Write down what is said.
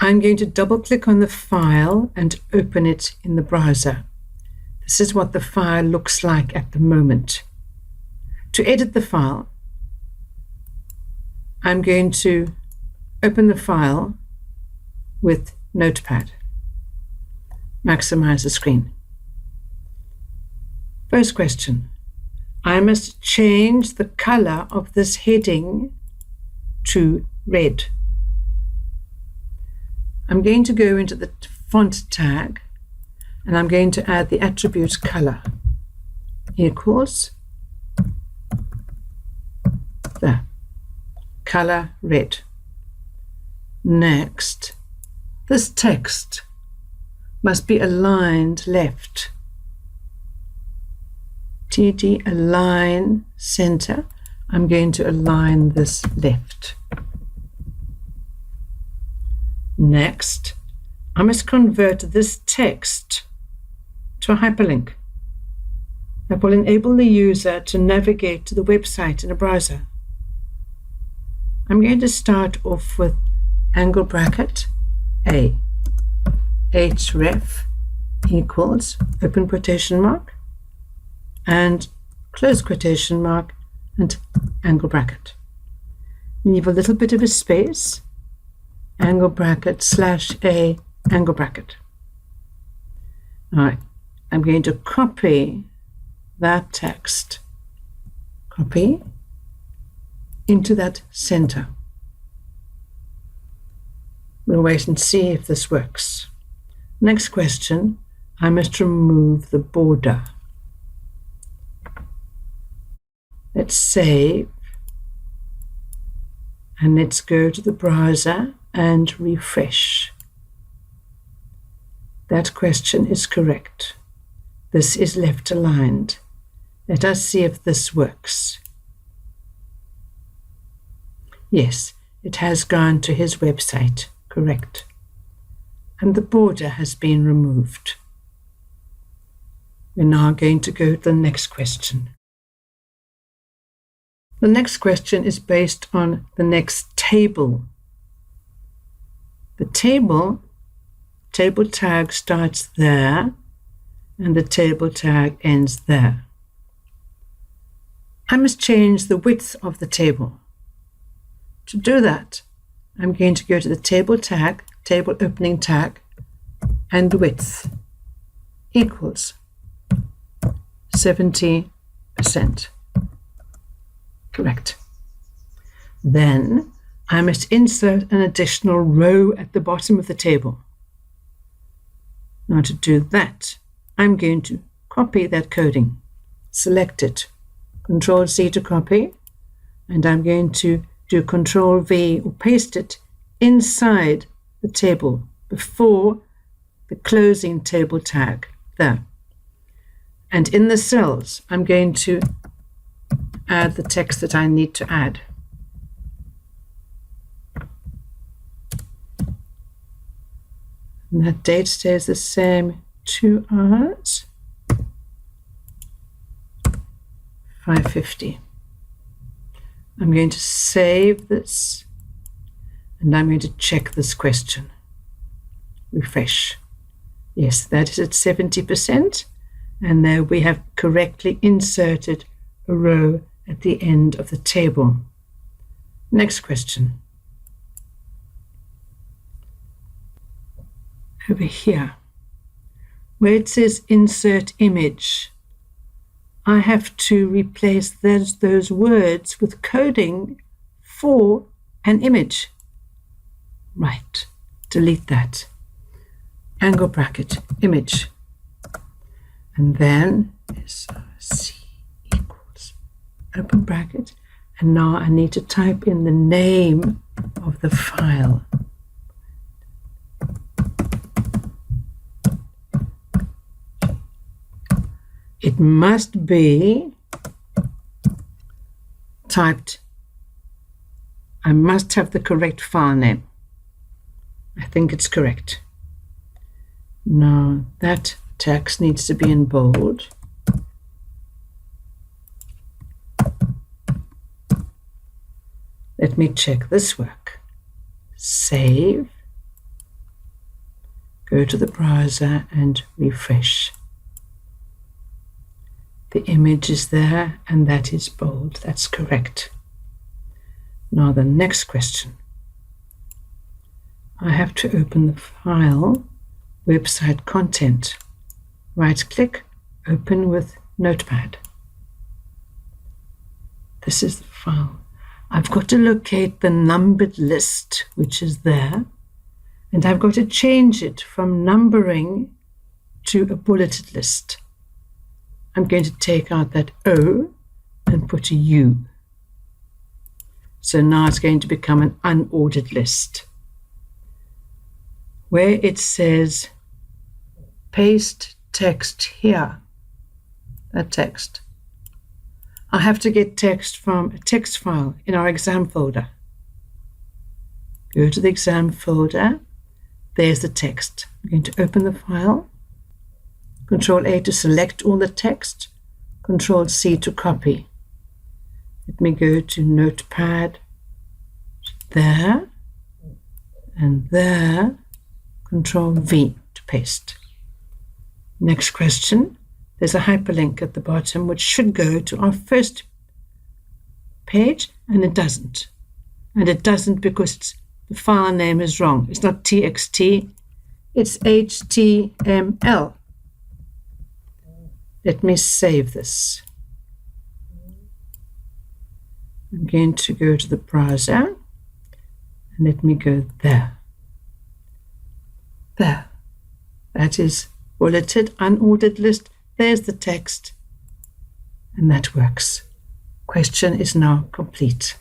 I'm going to double click on the file and open it in the browser. This is what the file looks like at the moment. To edit the file, I'm going to open the file with Notepad. Maximize the screen. First question. I must change the color of this heading to red. I'm going to go into the font tag and I'm going to add the attribute color equals the color red. Next, this text must be aligned left. TG align center. I'm going to align this left. Next, I must convert this text to a hyperlink that will enable the user to navigate to the website in a browser. I'm going to start off with angle bracket A, href equals open quotation mark and close quotation mark and angle bracket. Leave a little bit of a space, angle bracket /A angle bracket. All right, I'm going to copy that text, copy into that center. We'll wait and see if this works. Next question, I must remove the border. Let's save and let's go to the browser and refresh. That question is correct. This is left aligned. Let us see if this works. Yes, it has gone to his website, correct. And the border has been removed. We're now going to go to the next question. The next question is based on the next table. The table tag starts there and the table tag ends there. I must change the width of the table. To do that, I'm going to go to the table tag, table opening tag, and width equals 70%. Correct. Then I must insert an additional row at the bottom of the table. Now to do that, I'm going to copy that coding, select it, Control-C to copy, and I'm going to do Control-V or paste it inside the table before the closing table tag there. And in the cells, I'm going to add the text that I need to add. And that date stays the same, 2 hours, 5:50. I'm going to save this and I'm going to check this question. Refresh. Yes, that is at 70%, and there we have correctly inserted a row at the end of the table. Next question. Over here, where it says insert image, I have to replace those words with coding for an image. Right, delete that. Angle bracket, image. And then SRC equals open bracket. And now I need to type in the name of the file. It must be typed. I must have the correct file name. I think it's correct. Now that text needs to be in bold. Let me check this work. Save Go to the browser and refresh. The image is there and that is bold. That's correct. Now the next question. I have to open the file, website content. Right click, open with Notepad. This is the file. I've got to locate the numbered list, which is there, and I've got to change it from numbering to a bulleted list. I'm going to take out that O and put a U. So now it's going to become an unordered list. Where it says paste text here, that text, I have to get text from a text file in our exam folder. Go to the exam folder. There's the text. I'm going to open the file. Control A to select all the text. Control C to copy. Let me go to Notepad. There and there. Control V to paste. Next question. There's a hyperlink at the bottom which should go to our first page, and it doesn't. And it doesn't because the file name is wrong. It's not TXT, it's HTML. Let me save this. I'm going to go to the browser and let me go there. There. That is bulleted, unordered list. There's the text, and that works. Question is now complete.